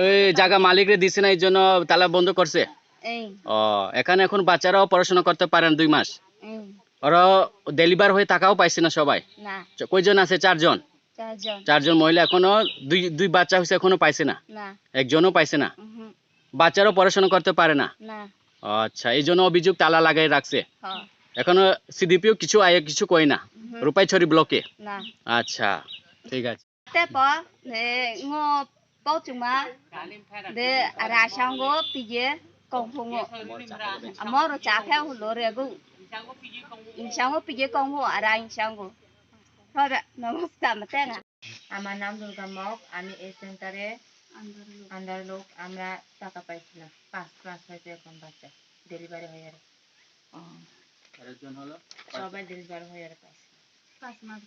ওই জায়গা মালিকরে দিছে না, এই জন্য তালা বন্ধ করছে। ও এখানে এখন বাচ্চারাও পড়াশোনা করতে পারেন 2 মাস। ওরা ডেলিভার হয়ে টাকাও পাইছে না সবাই? কয়জন আছে? 4 জন। 4 জন মহিলা এখনো দুই বাচ্চা হয়েছে, এখনো পাইছে না? একজনও পাইছে না। বাচ্চারাও পড়াশোনা করতে পারে না? আচ্ছা, এই জন্য অভিযোগ তালা লাগাই রাখছে। এখনো সিডিপিও কিছু কই না রূপাইছড়ি ব্লকে? আচ্ছা, ঠিক আছে। আমার নাম দুর্গা মক। আমি এই সেন্টারে আন্ডার লোক। আমরা টাকা পাইছিলাম। 5 মাস হয়েছে এখন বাচ্চা ডেলিভারি হয়ে গেছে। সবাই ডেলিভারি হয়ে গেছে। 6 মাস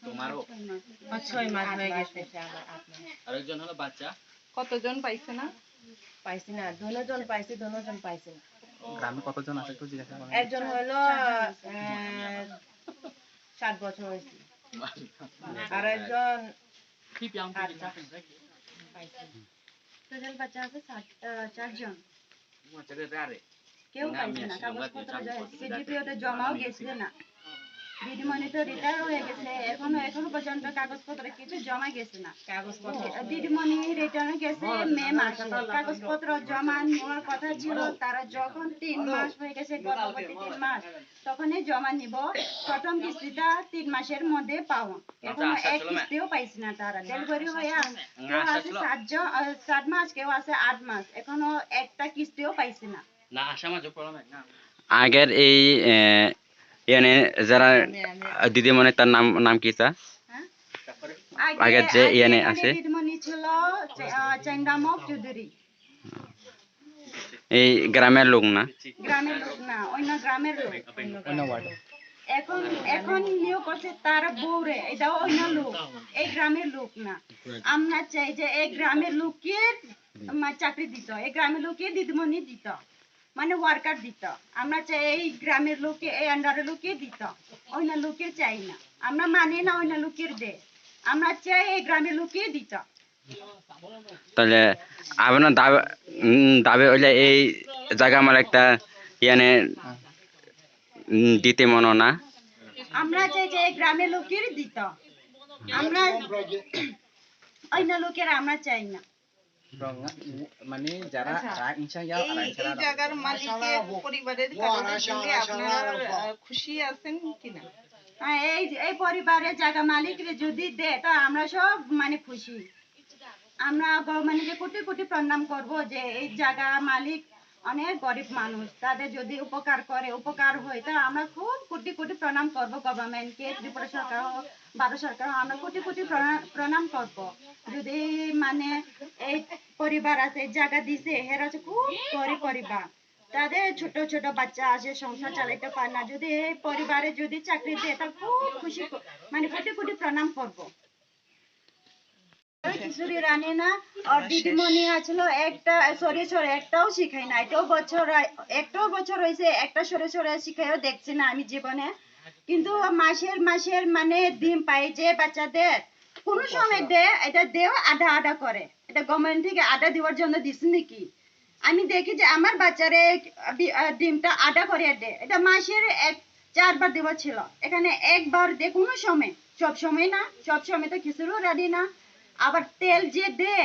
হয়ে গেছে। আমার 8 মাস। আরেকজন হলো বাচ্চা। কতজন পাইছে না? পাইছি না, দুজন পাইছি না। গ্রামে কতজন আছে একটু জিজ্ঞাসা করেন। একজন হলো 7 বছর হয়েছে, আর একজন 8 মাস পাইছে। টোটাল বাচ্চা আছে 4 জন। কেউ পাইছে না, কাগজপত্র সিডিপিওতে জমাও গেছিল না। দিদিমণি তো রিটায়ার হয়ে গেছে, এখনো পর্যন্ত কাগজপত্র কিছু জমা গেছে না। দিদিমণি রিটায়ার গেছে মে মাসে, কাগজপত্র জমা নেওয়ার কথা ছিল। তারা যখন 3 মাস হয়ে গেছে, গর্ভবতী 3 মাস, তখনই জমা নিব। প্রথম কিস্তিটা 3 মাসের মধ্যে পাওয়া, এখনো এক কিস্তিও পাইছে না। তারা ডেলিভারি হয়ে কেউ আছে 7 মাস, কেউ আছে 8 মাস, এখনো একটা কিস্তিও পাইছে না। আগের এই ইয়ানে যারা দিদিমণি, তার নাম কি? তা আগের যে ইয়ানে আছে দিদিমণি ছিল চেঙ্গামক চৌধুরী। এই গ্রামের লোক না? গ্রামের লোক না, অন্য গ্রামের লোক। এখন নিয়োগ করছে তার বউরে, এটা অন্য লোক, এই গ্রামের লোক না। আমরা চাই যে এই গ্রামের লোককে চাকরি দিত, এই গ্রামের লোককে দিদিমণি দিত, মানে ওয়ার্কার দিত। আমরা চাই এই গ্রামের লোককে, এই আন্ডারের লোককে দিত, অন্য লোকের চাই না। আমরা মানি না অন্য লোকের দে, আমরা চাই এই গ্রামের লোককে দিত। তাহলে আপনার দাবি হইলে এই জায়গা আমার একটা ইয়ানে দিতে মনো না? আমরা চাই যে এই গ্রামের লোকের দিত, আমরা অন্য লোকের আমরা চাই না। মানে যারা এই জায়গার মালিকের পরিবারের কাগজের সঙ্গে আপনারা খুশি আছেন কিনা? এই পরিবারের জায়গা মালিকরে যদি দেয় তা আমরা সব মানে খুশি। আমরা গভর্নমেন্টকে কোটি কোটি প্রণাম করব যে এই জায়গা মালিক অনেক গরিব মানুষ, তাদের যদি উপকার হয় তা আমরা খুব কোটি কোটি প্রণাম করব গভর্নমেন্টকে, ত্রিপুরা সরকার হোক, ভারত সরকার হোক, আমরা কোটি কোটি প্রণাম করব। যদি মানে এই পরিবার আছে জায়গা দিছে, এরা হচ্ছে খুব গরিব পরিবার, তাদের ছোট ছোট বাচ্চা আছে, সংসার চালাইতে পারে না। যদি এই পরিবারে যদি চাকরি দেয় তা খুব খুশি, মানে কোটি কোটি প্রণাম করব। কিশোরী রানী না আর দিদিমণি আছিল একটা একটাও শিখাই না। একটাও বছর হয়েছে, একটা সরে শিখাইও দেখছি না আমি জীবনে। কিন্তু মাসের মানে ডিম পাই যে বাচ্চাদের কোনো সময় দেয়, এটা দেও আধা করে, এটা গভর্নমেন্ট থেকে আধা দেওয়ার জন্য দিচ্ছে নাকি? আমি দেখি যে আমার বাচ্চারে ডিমটা আধা করে দেয়, এটা মাসের 4 বার দেওয়া ছিল, এখানে একবার দে কোনো সময়, সব সময় না, সব সময় তো খিচুড়িও রাডি না। আবার তেল যে দে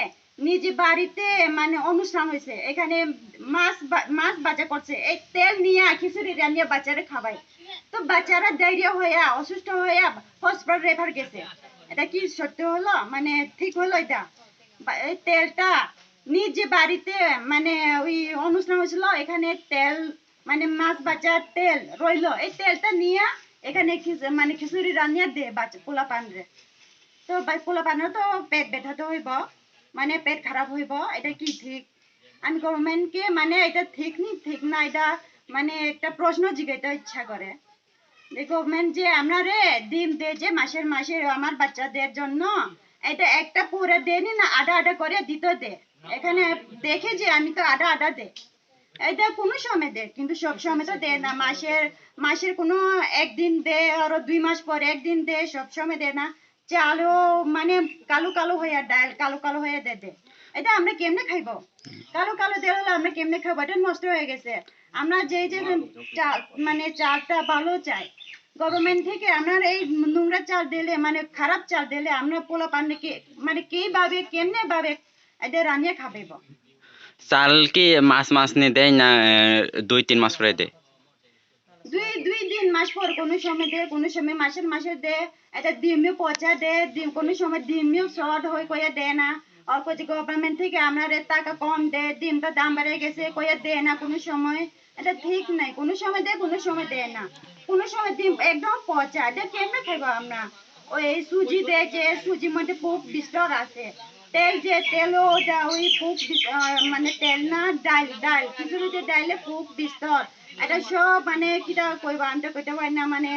নিজে বাড়িতে, মানে অনুষ্ঠান হয়েছে, এখানে মাছ ভাজা করছে, এই তেল নিয়ে খিচুড়ি রান্নিয়ে বাচ্চারা খাবাই, তো বাচ্চারা ডায়রিয়া হয়ে অসুস্থ হয়ে হসপিটাল রেফার গেছে। এটা কি সত্য হলো? মানে ঠিক হলো? এটা এই তেলটা নিজে বাড়িতে, মানে ওই অনুষ্ঠান হয়েছিল, এখানে তেল মানে মাছ ভাজার তেল রইলো, এই তেলটা নিয়ে এখানে মানে খিচুড়ি রান্নিয়ে দে বাচ্চা পোলা পানরে। তো পোলা পানের তো পেট ব্যথাতে হইব, মানে পেট খারাপ হইব, এটা কি ঠিক? আমি গভর্নমেন্টকে মানে এটা ঠিক না, এটা মানে একটা প্রশ্ন জিজ্ঞাসা ইচ্ছা করে যে গভর্নমেন্ট যে আমরা রে ডিম দে যে মাসের আমার বাচ্চাদের জন্য, এটা একটা পুরো দেনি না, আধা করে দিতে দে। এখানে দেখে যে আমি তো আধা দে, এটা কোনো সময় দে, কিন্তু সব সময় তো দে না। মাসের কোনো একদিন দে, আরো 2 মাস পরে একদিন দে, সব সময় দে না। চালও মানে কালো কালো হয়ে ডাল কালো কালো হয়ে দেবে। এটা আমরা কেমনে খাইবো? কালো কালো দেওয়া হলে আমরা কেমনে খাবো? এটা নষ্ট হয়ে গেছে। আমরা যে চাল মানে চালটা ভালো চাই গভর্নমেন্ট থেকে, আমরা এই নোংরা চাল দিলে মানে খারাপ চাল দিলে আমরা পোলা পান্ডে মানে কিভাবে কেমনে ভাবে এটা রান্নিয়ে খাবেব? চাল কি মাস নি দেয় না 2-3 মাস পরে দেয়? দুই দুই দিন মাস পর কোনো সময় দে, কোনো সময় মাসের দে। এটা ডিমে পচা দে, ডিম কোনো সময় ডিমেও শর্ট হয়ে কয়ে দেয় না। আর কই গভর্নমেন্ট থেকে আমরা টাকা কম দে, ডিমটা দাম বেড়ে গেছে কয়ে দেয় না কোনো সময়। এটা ঠিক নাই, কোনো সময় দে কোনো সময় দেয় না। কোনো সময় ডিম একদম পচা, এটা কেমনে খাইবো আমরা? ওই সুজি দেয় যে সুজির মধ্যে খুব বিস্তর আছে। তেল যে তেলও ওটা ওই খুব মানে তেল না ডাল ডাল খিচুড়িতে ডাইলে খুব বিস্তর। এটা সব মানে কিটা কইবা আমি তো কইতে পারি না মানে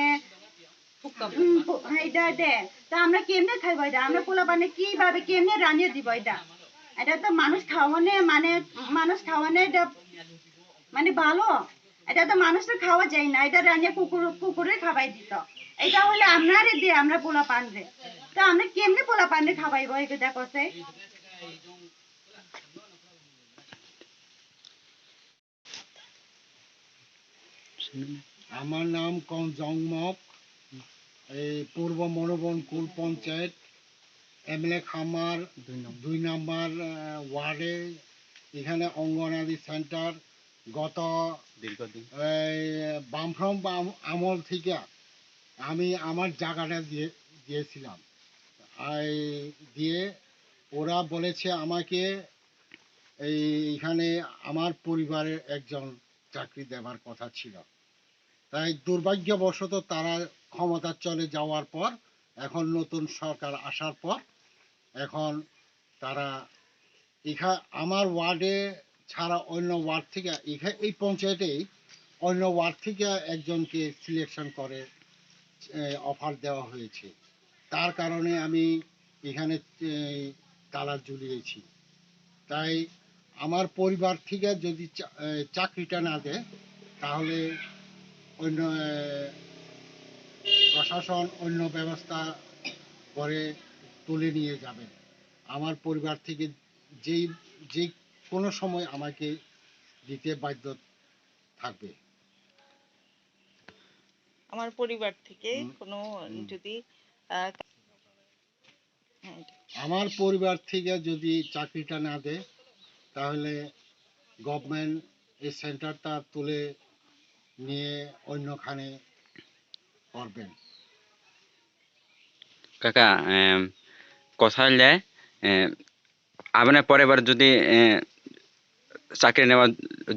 এটা দে। তা আমরা কেমনে খাইবো এটা? আমরা পোলা মানে কিভাবে কেমনে রান্নিয়ে দিব এটা? এটা তো মানুষ খাওয়ানে মানে মানুষ খাওয়ানে এটা মানে ভালো। এটা তো মানুষের খাওয়া যায় না, এটা রান্নিয়ে কুকুরে খাবাই দিত। এটা হলে আপনারে দিয়ে আমরা পোলা পানরে। তা আমরা কেমনে পোলা পানরে খাবাইবো এটা করছে? আমার নাম জংমক, এই পূর্ব মনোবনকুল পঞ্চায়েত এমএলএ খামার 2 নম্বর ওয়ার্ডে। এখানে অঙ্গনাদি সেন্টার গত দীর্ঘদিন এই বামফ্রন্ট আমল থেকে আমি আমার জায়গাটা দিয়েছিলাম। এই দিয়ে ওরা বলেছে আমাকে এইখানে আমার পরিবারের একজন চাকরি দেওয়ার কথা ছিল। তাই দুর্ভাগ্যবশত তারা ক্ষমতা চলে যাওয়ার পর, এখন নতুন সরকার আসার পর এখন তারা আমার ওয়ার্ডে ছাড়া অন্য ওয়ার্ড থেকে এই পঞ্চায়েতেই অন্য ওয়ার্ড থেকে একজনকে সিলেকশন করে অফার দেওয়া হয়েছে। তার কারণে আমি এখানে তালা ঝুলিয়েছি। তাই আমার পরিবার থেকে যদি চাকরিটা না দেয় তাহলে অন্য প্রশাসন অন্য ব্যবস্থা করে তুলে নিয়ে যাবেন। আমার পরিবার থেকে যে কোনো সময় আমাকে দিতে বাধ্য থাকবে। আমার পরিবার থেকে হুম, কোনো হুম। যদি আহ, হ্যাঁ, আমার পরিবার থেকে যদি চাকরিটা না দেয় তাহলে গভর্নমেন্ট এই সেন্টারটা তুলে নিয়ে অন্যখানে করবেন। কাকা কথা হলে আপনার পরের যদি চাকরি নেওয়ার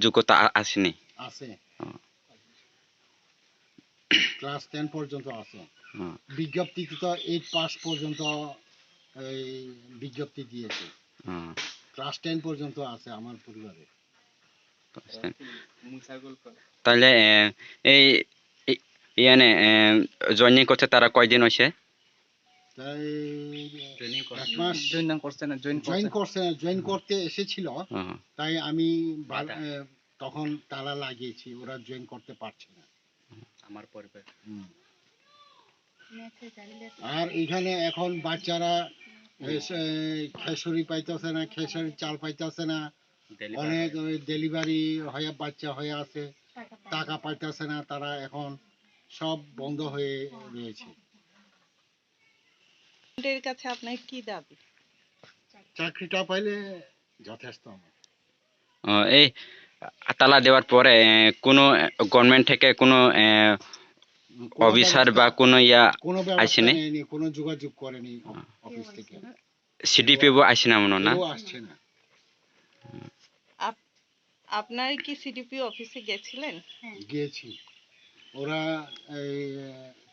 যোগ্যতা আসেনি? আছে, ও, ক্লাস 10 পর্যন্ত আছে। ও, বিজ্ঞপ্তিতে তো 8 পাস পর্যন্ত এই বিজ্ঞপ্তি দিয়েছে। ও, ক্লাস 10 পর্যন্ত আছে আমার পরিবারে। বুঝছেন। তাহলে এই ইয়ানে জয়েনিং করছে তারা কয়দিন হয়েছে? তাই ট্রেনিং এক মাস জয়েন করতে এসেছিল। ও, তাই আমি বাধা। তখন তালা লাগিয়েছি, ওরা জয়েন করতে পারছে না। আমার পরিবার হুম। আর এখানে এখন বাচ্চারা খেসুরি পাইতেছে না, খেসারি চাল পাইতেছে না। অনেক ডেলিভারি হয়ে বাচ্চা হয়ে আছে, টাকা পাইতেছে না। তারা এখন সব বন্ধ হয়ে রয়েছে। এর কাছে আপনার কি দাবি? চাকরিটা পাইলে যথেষ্ট আমার। ও, এই তালা দেওয়ার পরে কোনো গভর্নমেন্ট থেকে কোনো কোনো অফিসার ব্যবস্থা বা কোনো ইয়া কোনো ব্যবস্থা আসেনি? নেয়নি, কোনো যোগাযোগ করেনি অফিস থেকে। সিডিপিও আসে না মনে হয় না? কেউ আসছে না। আপনার কি সিডিপি অফিসে গেছিলেন? গিয়েছি, ওরা এই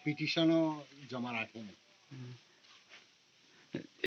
পিটিশনও জমা রাখেনি।